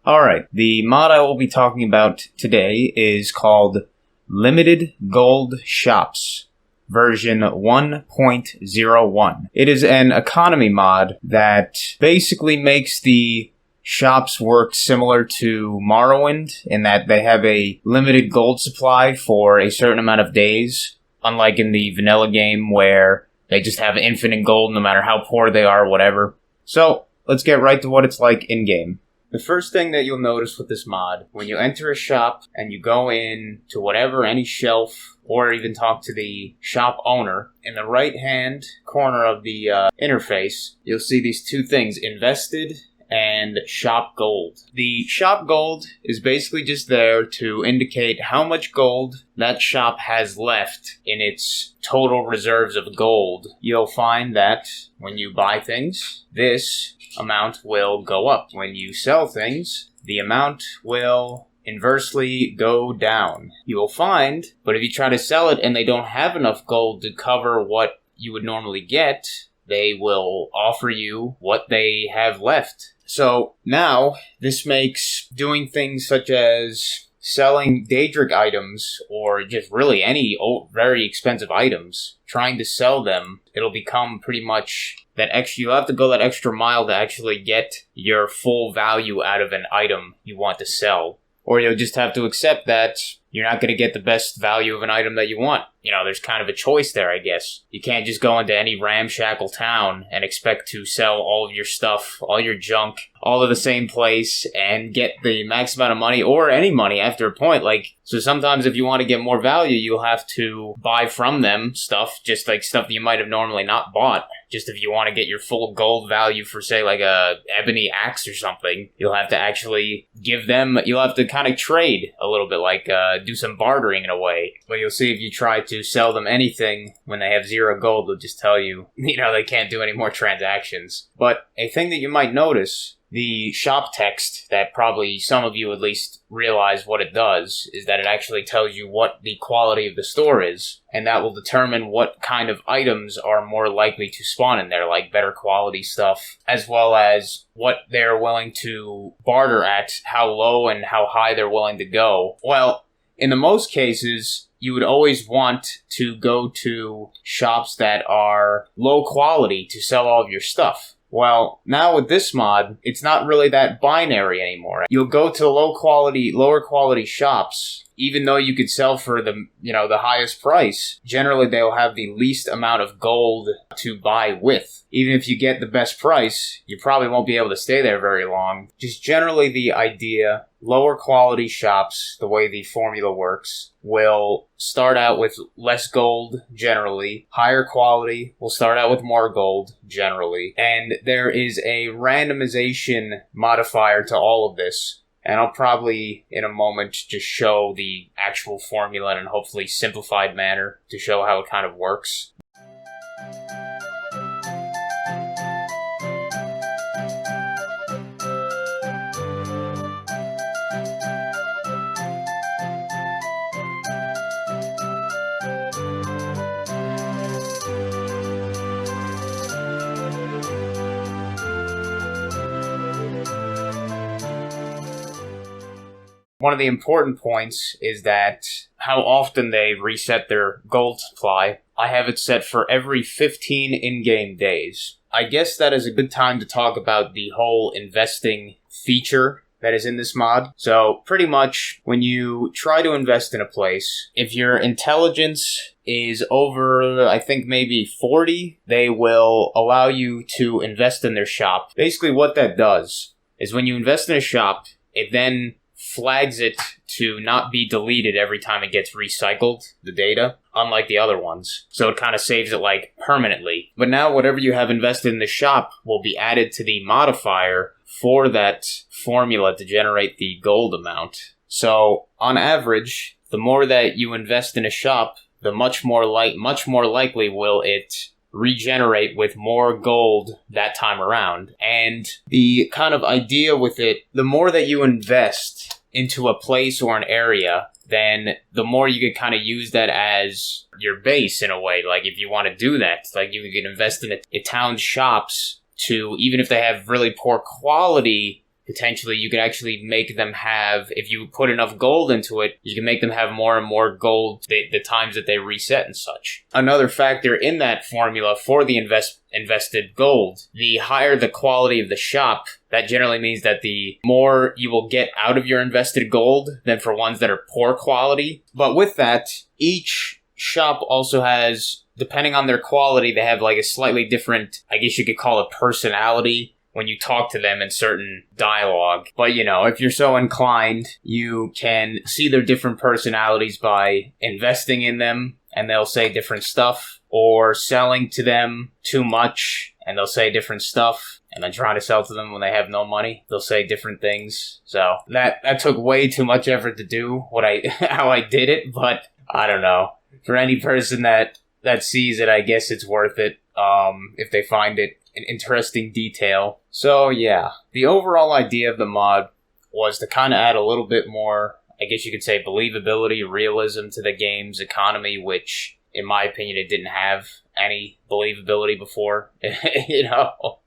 Alright, the mod I will be talking about today is called Limited Gold Shops, version 1.01. It is an economy mod that basically makes the shops work similar to Morrowind in that they have a limited gold supply for a certain amount of days, unlike in the vanilla game where they just have infinite gold no matter how poor they are, whatever. So, let's get right to what it's like in-game. The first thing that you'll notice with this mod, when you enter a shop and you go in to whatever, any shelf, or even talk to the shop owner, in the right-hand corner of the interface, you'll see these two things, invested and shop gold. The shop gold is basically just there to indicate how much gold that shop has left in its total reserves of gold. You'll find that when you buy things, this amount will go up. When you sell things, the amount will inversely go down. You will find, but if you try to sell it and they don't have enough gold to cover what you would normally get, they will offer you what they have left. So now, this makes doing things such as selling Daedric items, or just really any very expensive items, trying to sell them, it'll become pretty much that extra. You'll have to go that extra mile to actually get your full value out of an item you want to sell. Or you'll just have to accept that you're not going to get the best value of an item that you want. You know, there's kind of a choice there, I guess. You can't just go into any ramshackle town and expect to sell all of your stuff, all your junk, all to the same place and get the max amount of money or any money after a point. So sometimes if you want to get more value, you'll have to buy from them stuff, just like stuff that you might have normally not bought. Just if you want to get your full gold value for, say, like a ebony axe or something, you'll have to actually give them, you'll have to kind of trade a little bit, do some bartering in a way. But you'll see if you try to sell them anything when they have 0 gold, they'll just tell you, they can't do any more transactions. But a thing that you might notice, the shop text that probably some of you at least realize what it does, is that it actually tells you what the quality of the store is, and that will determine what kind of items are more likely to spawn in there, like better quality stuff, as well as what they're willing to barter at, how low and how high they're willing to go. Well, in the most cases, you would always want to go to shops that are low quality to sell all of your stuff. Well, now with this mod, it's not really that binary anymore. You'll go to lower quality shops, even though you could sell for the highest price. Generally, they'll have the least amount of gold to buy with. Even if you get the best price, you probably won't be able to stay there very long. Just generally the idea, lower quality shops, the way the formula works, will start out with less gold, generally. Higher quality will start out with more gold, generally. And there is a randomization modifier to all of this. And I'll probably, in a moment, just show the actual formula in a hopefully simplified manner to show how it kind of works. One of the important points is that how often they reset their gold supply. I have it set for every 15 in-game days. I guess that is a good time to talk about the whole investing feature that is in this mod. So pretty much when you try to invest in a place, if your intelligence is over, I think maybe 40, they will allow you to invest in their shop. Basically what that does is when you invest in a shop, it then flags it to not be deleted every time it gets recycled, the data, unlike the other ones. So it kind of saves it permanently. But now whatever you have invested in the shop will be added to the modifier for that formula to generate the gold amount. So on average, the more that you invest in a shop, the much more likely will it regenerate with more gold that time around. And the kind of idea with it, the more that you invest into a place or an area, then the more you could kind of use that as your base in a way. If you want to do that, you can invest in a town's shops to, even if they have really poor quality, potentially you could actually make them have, if you put enough gold into it, you can make them have more and more gold the times that they reset and such. Another factor in that formula for the invested gold, the higher the quality of the shop, that generally means that the more you will get out of your invested gold than for ones that are poor quality. But with that, each shop also has, depending on their quality, they have like a slightly different, I guess you could call it personality when you talk to them in certain dialogue. But you know, if you're so inclined, you can see their different personalities by investing in them and they'll say different stuff, or selling to them too much and they'll say different stuff, and then trying to sell to them when they have no money, they'll say different things. So that took way too much effort to do how I did it, but I don't know. For any person that sees it, I guess it's worth it if they find it an interesting detail. So yeah, the overall idea of the mod was to kind of add a little bit more, I guess you could say, believability, realism to the game's economy, which, in my opinion, it didn't have any believability before. You know,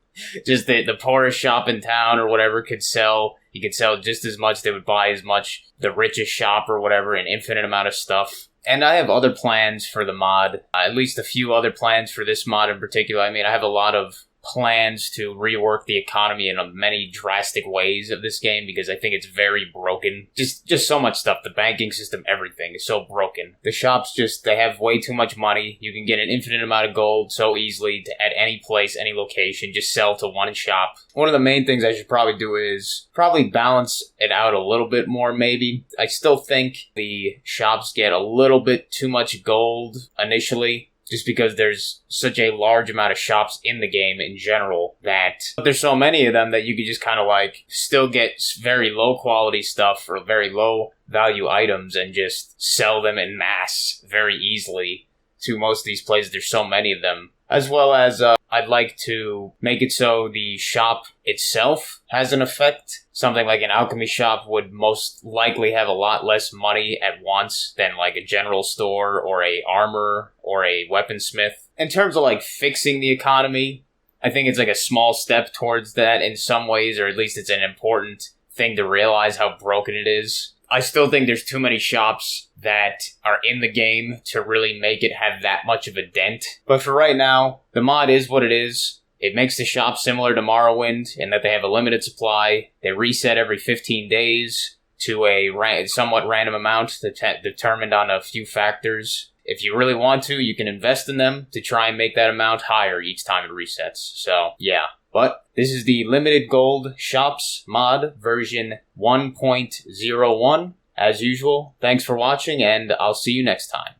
just the poorest shop in town or whatever could sell. You could sell just as much. They would buy as much. The richest shop or whatever, an infinite amount of stuff. And I have other plans for the mod, at least a few other plans for this mod in particular. I mean, I have a lot of plans to rework the economy in many drastic ways of this game because I think it's very broken. Just so much stuff. The banking system, everything is so broken. The shops they have way too much money. You can get an infinite amount of gold so easily at any place, any location. Just sell to one shop. One of the main things I should probably do is probably balance it out a little bit more, maybe. I still think the shops get a little bit too much gold initially, just because there's such a large amount of shops in the game in general that there's so many of them that you could just kind of like still get very low quality stuff or very low value items and just sell them in mass very easily to most of these places. There's so many of them. As well as I'd like to make it so the shop itself has an effect. Something like an alchemy shop would most likely have a lot less money at once than like a general store or a armor or a weaponsmith. In terms of like fixing the economy, I think it's like a small step towards that in some ways, or at least it's an important thing to realize how broken it is. I still think there's too many shops that are in the game to really make it have that much of a dent. But for right now, the mod is what it is. It makes the shop similar to Morrowind in that they have a limited supply. They reset every 15 days to a somewhat random amount determined on a few factors. If you really want to, you can invest in them to try and make that amount higher each time it resets. So, yeah. But this is the Limited Gold Shops mod version 1.01. As usual, thanks for watching, and I'll see you next time.